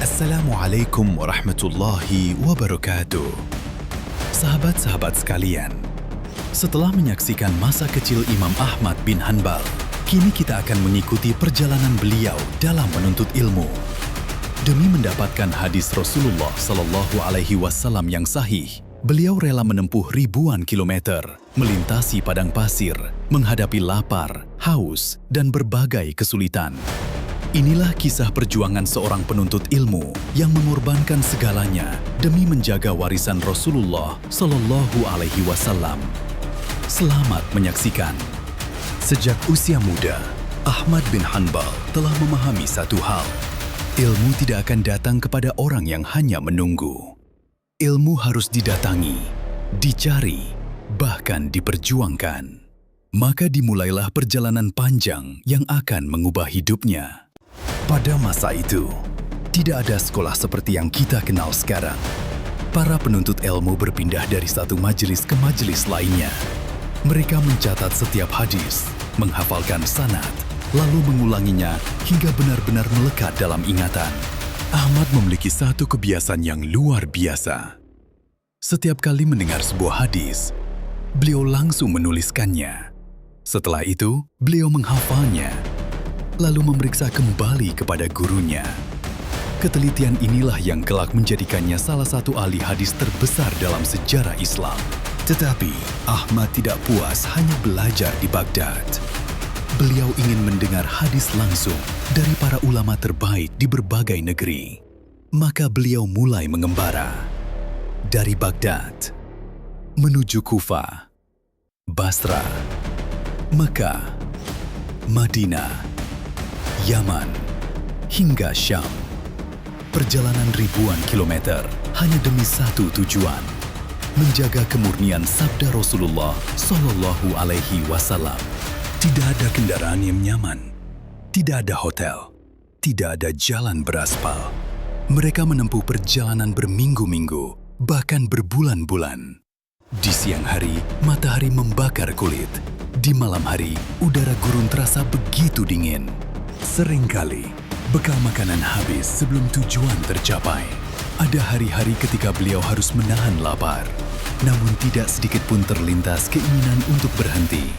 Assalamualaikum warahmatullahi wabarakatuh. Sahabat-sahabat sekalian, setelah menyaksikan masa kecil Imam Ahmad bin Hanbal, kini kita akan mengikuti perjalanan beliau dalam menuntut ilmu. Demi mendapatkan hadis Rasulullah SAW yang sahih, beliau rela menempuh ribuan kilometer, melintasi padang pasir, menghadapi lapar, haus, dan berbagai kesulitan. Inilah kisah perjuangan seorang penuntut ilmu yang mengorbankan segalanya demi menjaga warisan Rasulullah SAW. Selamat menyaksikan. Sejak usia muda, Ahmad bin Hanbal telah memahami satu hal. Ilmu tidak akan datang kepada orang yang hanya menunggu. Ilmu harus didatangi, dicari, bahkan diperjuangkan. Maka dimulailah perjalanan panjang yang akan mengubah hidupnya. Pada masa itu, tidak ada sekolah seperti yang kita kenal sekarang. Para penuntut ilmu berpindah dari satu majelis ke majelis lainnya. Mereka mencatat setiap hadis, menghafalkan sanad, lalu mengulanginya hingga benar-benar melekat dalam ingatan. Ahmad memiliki satu kebiasaan yang luar biasa. Setiap kali mendengar sebuah hadis, beliau langsung menuliskannya. Setelah itu, beliau menghafalnya, lalu memeriksa kembali kepada gurunya. Ketelitian inilah yang kelak menjadikannya salah satu ahli hadis terbesar dalam sejarah Islam. Tetapi Ahmad tidak puas hanya belajar di Baghdad. Beliau ingin mendengar hadis langsung dari para ulama terbaik di berbagai negeri. Maka beliau mulai mengembara dari Baghdad menuju Kufah, Basra, Mekah, Madinah, Yaman, hingga Syam. Perjalanan ribuan kilometer hanya demi satu tujuan, menjaga kemurnian sabda Rasulullah SAW. Tidak ada kendaraan yang nyaman, tidak ada hotel, tidak ada jalan beraspal. Mereka menempuh perjalanan berminggu-minggu, bahkan berbulan-bulan. Di siang hari, matahari membakar kulit. Di malam hari, udara gurun terasa begitu dingin. Seringkali, bekal makanan habis sebelum tujuan tercapai. Ada hari-hari ketika beliau harus menahan lapar. Namun tidak sedikit pun terlintas keinginan untuk berhenti.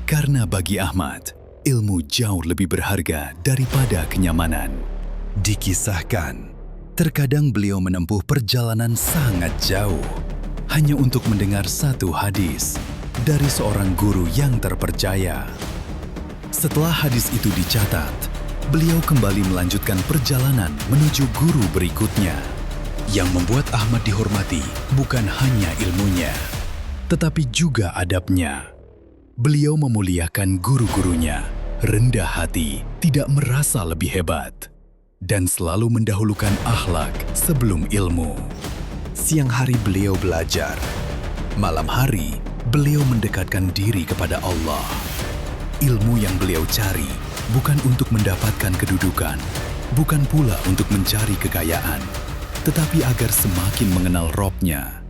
Karena bagi Ahmad, ilmu jauh lebih berharga daripada kenyamanan. Dikisahkan, terkadang beliau menempuh perjalanan sangat jauh hanya untuk mendengar satu hadis dari seorang guru yang terpercaya. Setelah hadis itu dicatat, beliau kembali melanjutkan perjalanan menuju guru berikutnya. Yang membuat Ahmad dihormati bukan hanya ilmunya, tetapi juga adabnya. Beliau memuliakan guru-gurunya, rendah hati, tidak merasa lebih hebat, dan selalu mendahulukan akhlak sebelum ilmu. Siang hari beliau belajar, malam hari beliau mendekatkan diri kepada Allah. Ilmu yang beliau cari bukan untuk mendapatkan kedudukan, bukan pula untuk mencari kekayaan, tetapi agar semakin mengenal Robnya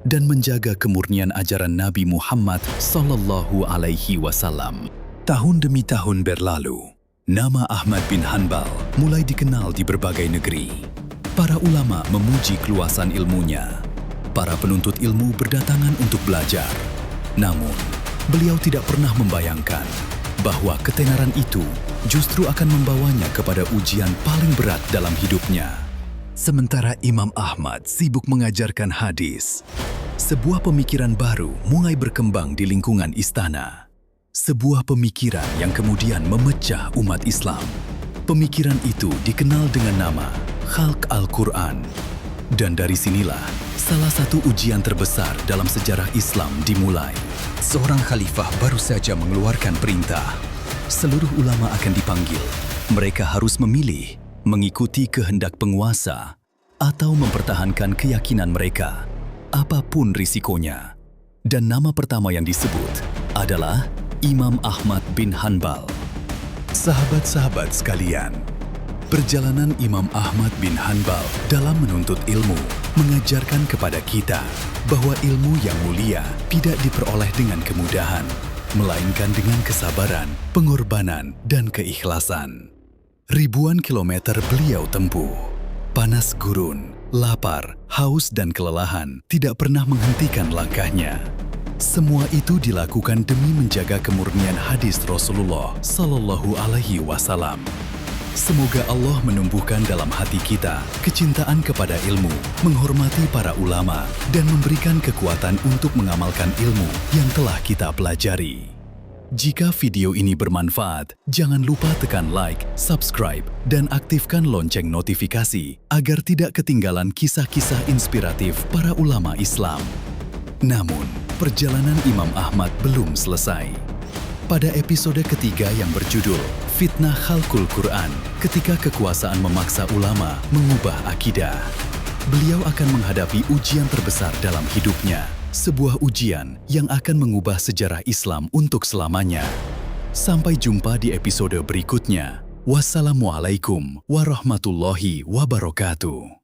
dan menjaga kemurnian ajaran Nabi Muhammad SAW. Tahun demi tahun berlalu, nama Ahmad bin Hanbal mulai dikenal di berbagai negeri. Para ulama memuji keluasan ilmunya. Para penuntut ilmu berdatangan untuk belajar. Namun, beliau tidak pernah membayangkan bahwa ketenaran itu justru akan membawanya kepada ujian paling berat dalam hidupnya. Sementara Imam Ahmad sibuk mengajarkan hadis, sebuah pemikiran baru mulai berkembang di lingkungan istana. Sebuah pemikiran yang kemudian memecah umat Islam. Pemikiran itu dikenal dengan nama Khalq Al-Quran. Dan dari sinilah salah satu ujian terbesar dalam sejarah Islam dimulai. Seorang khalifah baru saja mengeluarkan perintah. Seluruh ulama akan dipanggil. Mereka harus memilih, mengikuti kehendak penguasa, atau mempertahankan keyakinan mereka, apapun risikonya. Dan nama pertama yang disebut adalah Imam Ahmad bin Hanbal. Sahabat-sahabat sekalian, perjalanan Imam Ahmad bin Hanbal dalam menuntut ilmu mengajarkan kepada kita bahwa ilmu yang mulia tidak diperoleh dengan kemudahan, melainkan dengan kesabaran, pengorbanan, dan keikhlasan. Ribuan kilometer beliau tempuh. Panas gurun, lapar, haus dan kelelahan tidak pernah menghentikan langkahnya. Semua itu dilakukan demi menjaga kemurnian hadis Rasulullah Sallallahu Alaihi Wasallam. Semoga Allah menumbuhkan dalam hati kita kecintaan kepada ilmu, menghormati para ulama, dan memberikan kekuatan untuk mengamalkan ilmu yang telah kita pelajari. Jika video ini bermanfaat, jangan lupa tekan like, subscribe, dan aktifkan lonceng notifikasi agar tidak ketinggalan kisah-kisah inspiratif para ulama Islam. Namun, perjalanan Imam Ahmad belum selesai. Pada episode ketiga yang berjudul Fitnah Khalqul Quran, ketika kekuasaan memaksa ulama mengubah akidah, beliau akan menghadapi ujian terbesar dalam hidupnya, sebuah ujian yang akan mengubah sejarah Islam untuk selamanya. Sampai jumpa di episode berikutnya. Wassalamualaikum warahmatullahi wabarakatuh.